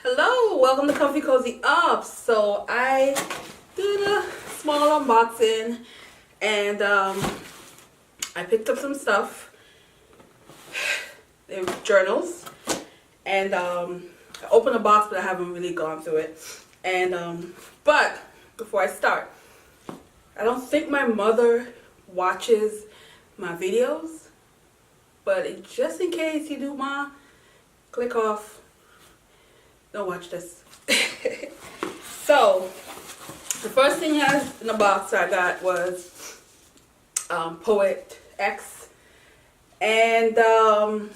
Hello, welcome to Comfy Cozy Up. So I did a small unboxing and I picked up some stuff. They were journals and I opened the box, but I haven't really gone through it. And but before I start, I don't think my mother watches my videos, but just in case you do, Ma, click off. Don't watch this. So the first thing in the box I got was Poet X, and I'm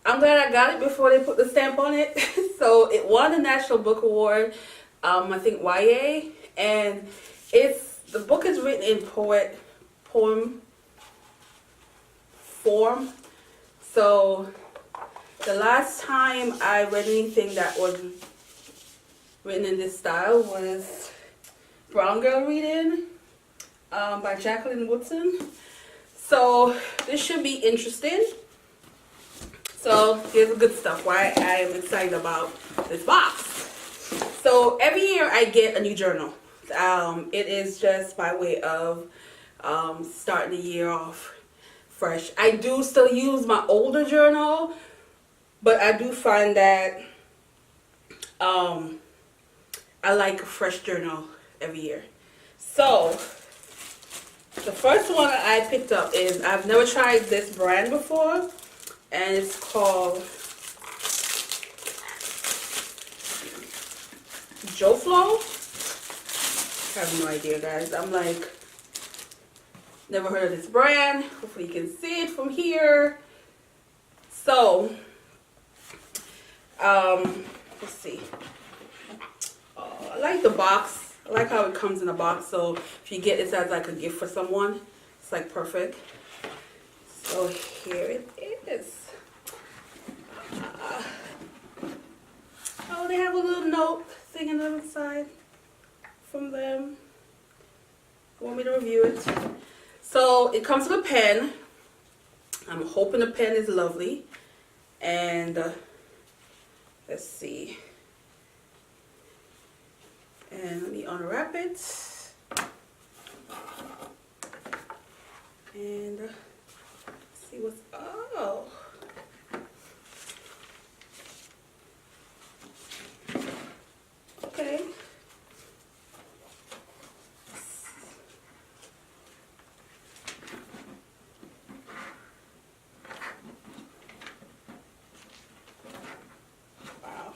glad I got it before they put the stamp on it. So it won the National Book Award, I think YA, and the book is written in poem form. So the last time I read anything that was written in this style was Brown Girl Reading by Jacqueline Woodson. So this should be interesting. So here's the good stuff, why I am excited about this box. So every year I get a new journal. It is just by way of starting the year off fresh. I do still use my older journal, but I do find that I like a fresh journal every year. So the first one I picked up is, I've never tried this brand before, and it's called JoFlo. I have no idea, guys. I'm like, never heard of this brand. Hopefully you can see it from here. So let's see. I like the box. I like how it comes in a box. So if you get this as like a gift for someone, it's like perfect. So here it is. Oh, they have a little note thing on the other side from them. Want me to review it? So it comes with a pen. I'm hoping the pen is lovely. And let's see. And let me unwrap it. And see what's, oh. Okay. Wow.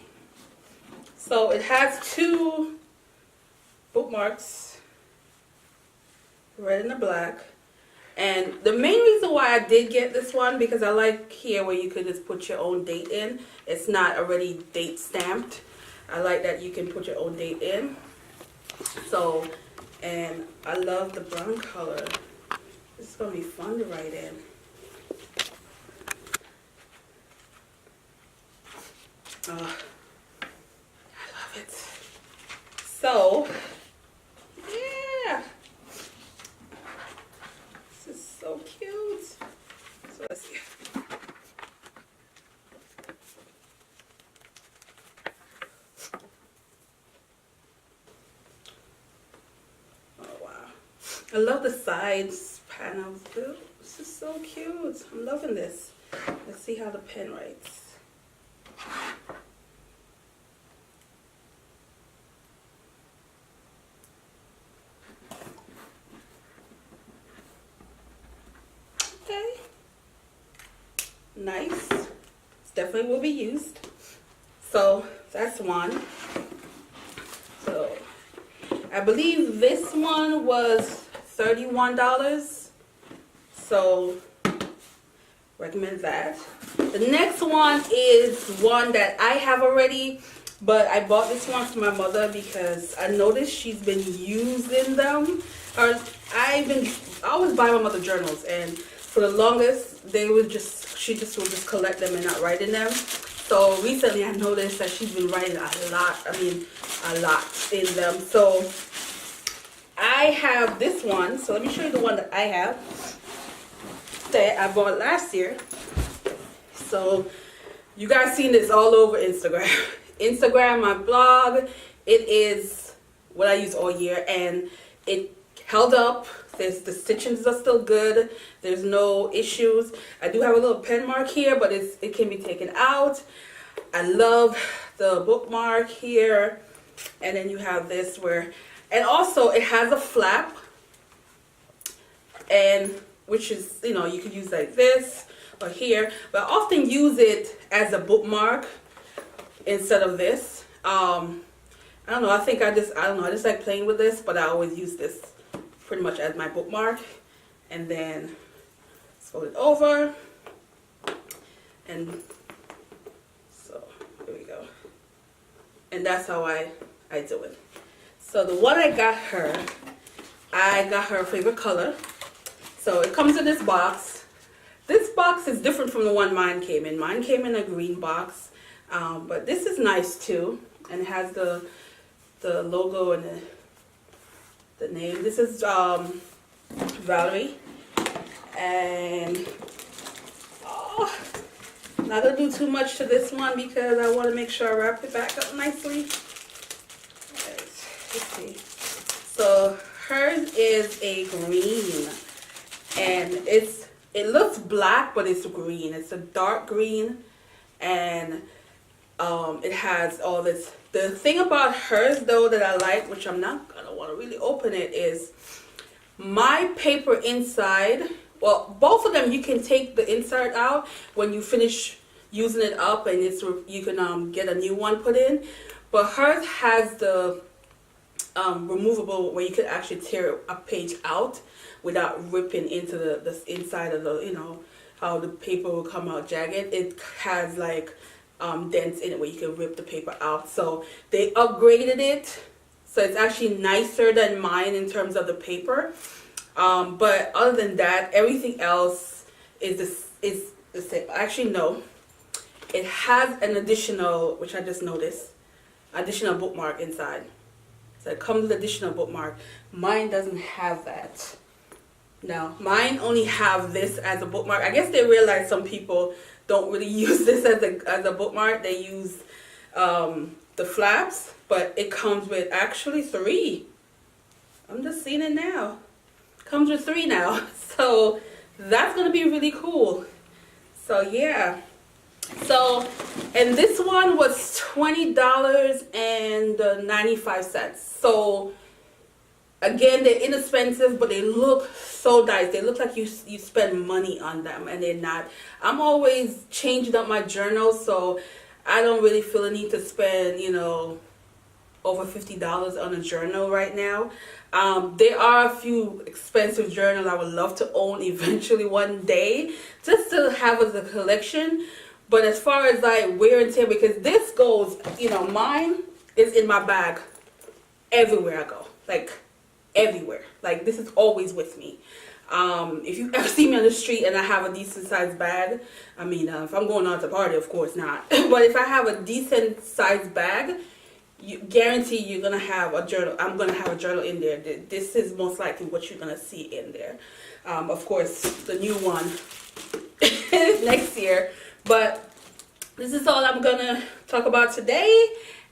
So it has two bookmarks, red and the black. And the main reason why I did get this one, because I like here where you could just put your own date in. It's not already date stamped. I like that you can put your own date in. So, and I love the brown color. This is going to be fun to write in. I love it. So, yeah. This is so cute. So let's see. I love the sides panels too. This is so cute. I'm loving this. Let's see how the pen writes. Okay. Nice. This definitely will be used. So that's one. So I believe this one was $31, so recommend that. The next one is one that I have already, but I bought this one for my mother because I noticed she's been using them. I always buy my mother journals, and for the longest she just would just collect them and not write in them. So recently I noticed that she's been writing a lot in them. So I have this one, so let me show you the one that I have that I bought last year. So you guys seen this all over Instagram. Instagram, my blog. It is what I use all year, and it held up. The stitchings are still good. There's no issues. I do have a little pen mark here, but it can be taken out. I love the bookmark here. And then you have this and also it has a flap, and which is, you know, you could use like this or here, but I often use it as a bookmark instead of this. I don't know, I just like playing with this, but I always use this pretty much as my bookmark. And then fold it over, and so here we go. And that's how I do it. So the one I got her favorite color. So it comes in this box. This box is different from the one mine came in. Mine came in a green box, but this is nice too, and it has the logo and the name. This is Valerie, and not gonna do too much to this one because I want to make sure I wrap it back up nicely. Let's see. So hers is a green, and it looks black, but it's green. It's a dark green, and it has all this. The thing about hers though that I like, which I'm not gonna want to really open it, is my paper inside. Well, both of them you can take the inside out when you finish using it up, and you can get a new one put in. But hers has the removable where you could actually tear a page out without ripping into the inside of the, you know, how the paper will come out jagged. It has like dents in it where you can rip the paper out. So they upgraded it, so it's actually nicer than mine in terms of the paper. But other than that, everything else is the same. Actually, no. It has an additional, which I just noticed, additional bookmark inside. So it comes with additional bookmark. Mine doesn't have that. No, mine only have this as a bookmark. I guess they realize some people don't really use this as a bookmark. They use the flaps, but it comes with actually 3. I'm just seeing it now. Comes with 3 now, so that's gonna be really cool. So yeah, so and this one was $20.95. So again, they're inexpensive, but they look so nice. They look like you spend money on them, and they're not. I'm always changing up my journal, so I don't really feel a need to spend, you know, over $50 on a journal right now. There are a few expensive journals I would love to own eventually one day, just to have as a collection. But as far as like wear and tear, because this goes, you know, mine is in my bag everywhere I go, like everywhere. Like this is always with me. If you ever see me on the street and I have a decent sized bag, I mean, if I'm going out to party, of course not. But if I have a decent sized bag, you guarantee you're gonna have a journal. I'm gonna have a journal in there. This is most likely what you're gonna see in there. Of course, the new one next year. But this is all I'm gonna talk about today.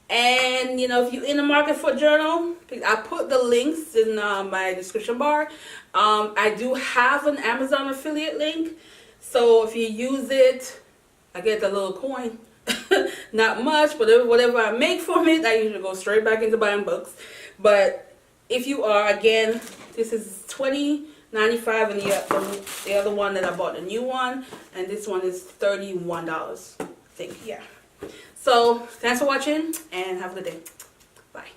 And you know, if you're in the market for a journal, I put the links in my description bar. I do have an Amazon affiliate link, so if you use it, I get a little coin. Not much, but whatever I make from it, I usually go straight back into buying books. But if you are, again, this is $20.95, and the other one that I bought, a new one, and this one is $31, I think. Yeah. So thanks for watching, and have a good day. Bye.